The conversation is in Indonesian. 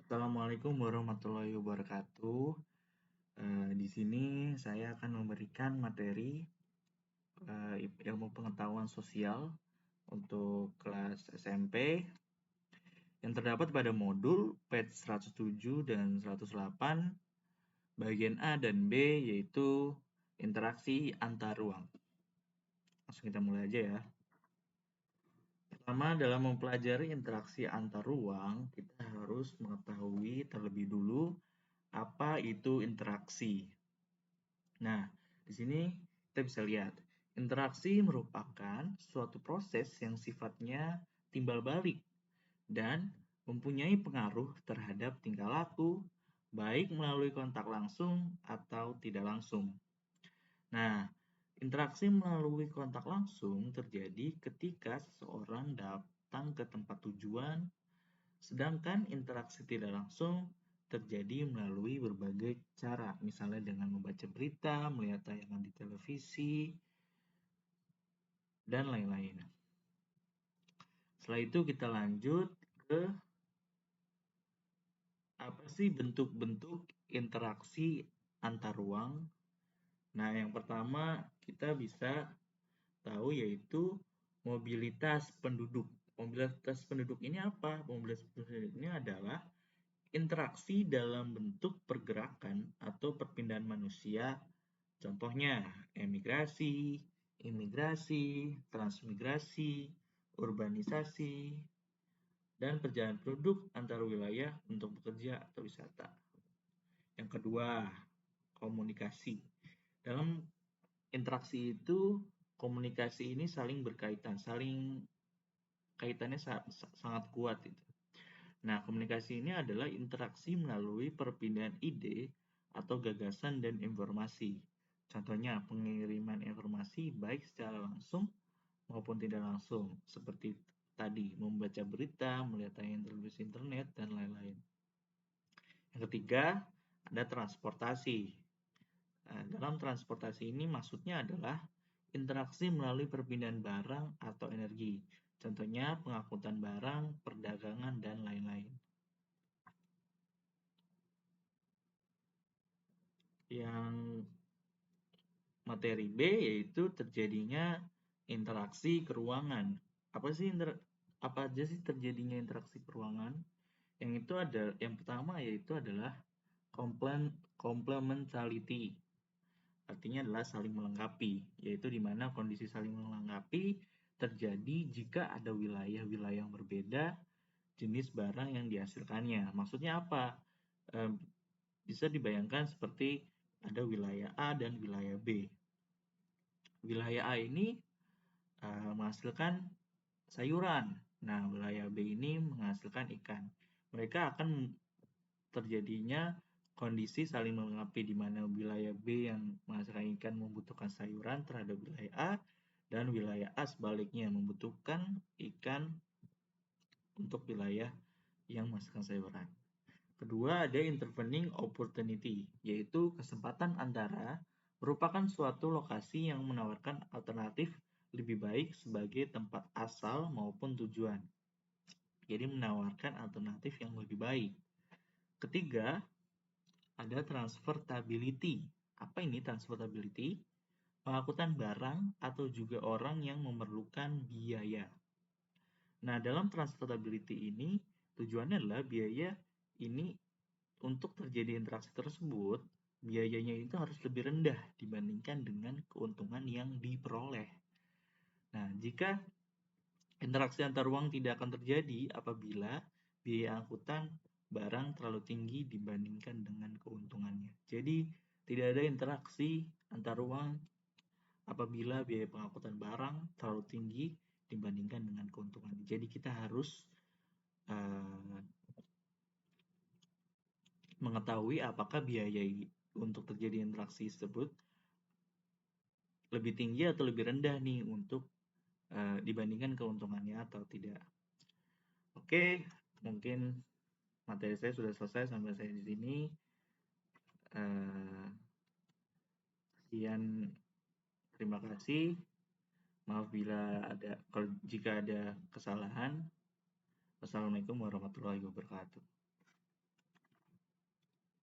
Assalamualaikum warahmatullahi wabarakatuh. Di sini saya akan memberikan materi ilmu pengetahuan sosial untuk kelas SMP yang terdapat pada modul page 107 dan 108 bagian A dan B, yaitu interaksi antar ruang. Langsung kita mulai aja ya. Pertama, dalam mempelajari interaksi antar ruang, kita harus mengetahui terlebih dulu apa itu interaksi. Nah, di sini kita bisa lihat, interaksi merupakan suatu proses yang sifatnya timbal balik dan mempunyai pengaruh terhadap tingkah laku, baik melalui kontak langsung atau tidak langsung. Nah, interaksi melalui kontak langsung terjadi ketika seseorang datang ke tempat tujuan, sedangkan interaksi tidak langsung terjadi melalui berbagai cara, misalnya dengan membaca berita, melihat tayangan di televisi, dan lain-lain. Setelah itu kita lanjut ke apa sih bentuk-bentuk interaksi antar ruang. Nah, yang pertama kita bisa tahu yaitu mobilitas penduduk. Mobilitas penduduk ini apa? Mobilitas penduduk ini adalah interaksi dalam bentuk pergerakan atau perpindahan manusia, contohnya emigrasi, imigrasi, transmigrasi, urbanisasi, dan perjalanan penduduk antar wilayah untuk bekerja atau wisata. Yang kedua, komunikasi. Dalam interaksi itu, komunikasi ini saling berkaitan, kaitannya sangat kuat itu. Nah, komunikasi ini adalah interaksi melalui perpindahan ide atau gagasan dan informasi. Contohnya, pengiriman informasi baik secara langsung maupun tidak langsung, seperti tadi, membaca berita, melihat tayangan televisi internet, dan lain-lain. Yang ketiga, ada transportasi. Nah, dalam transportasi ini maksudnya adalah interaksi melalui perpindahan barang atau energi. Contohnya, pengangkutan barang, perdagangan, dan lain-lain. Yang materi B yaitu terjadinya interaksi keruangan. Apa aja sih terjadinya interaksi keruangan? Yang pertama yaitu adalah complementarity. Artinya adalah saling melengkapi, yaitu di mana kondisi saling melengkapi terjadi jika ada wilayah-wilayah yang berbeda jenis barang yang dihasilkannya. Maksudnya apa? Bisa dibayangkan seperti ada wilayah A dan wilayah B. Wilayah A ini menghasilkan sayuran. Nah, wilayah B ini menghasilkan ikan. Mereka akan terjadinya kondisi saling melengkapi di mana wilayah B yang menghasilkan ikan membutuhkan sayuran terhadap wilayah A, dan wilayah A sebaliknya membutuhkan ikan untuk wilayah yang menghasilkan sayuran. Kedua, ada intervening opportunity, yaitu kesempatan antara merupakan suatu lokasi yang menawarkan alternatif lebih baik sebagai tempat asal maupun tujuan. Jadi menawarkan alternatif yang lebih baik. Ketiga, ada transportability. Apa ini transportability? Pengangkutan barang atau juga orang yang memerlukan biaya. Nah, dalam transportability ini tujuannya adalah biaya ini untuk terjadi interaksi tersebut, biayanya itu harus lebih rendah dibandingkan dengan keuntungan yang diperoleh. Nah, jika interaksi antar ruang tidak akan terjadi apabila biaya angkutan barang terlalu tinggi dibandingkan dengan keuntungannya. Jadi, tidak ada interaksi antar ruang apabila biaya pengangkutan barang terlalu tinggi dibandingkan dengan keuntungannya. Jadi, kita harus mengetahui apakah biaya untuk terjadi interaksi tersebut lebih tinggi atau lebih rendah nih untuk dibandingkan keuntungannya atau tidak. Oke, mungkin materi saya sudah selesai sampai saya di sini. Sekian, terima kasih. Maaf jika ada kesalahan. Wassalamualaikum warahmatullahi wabarakatuh.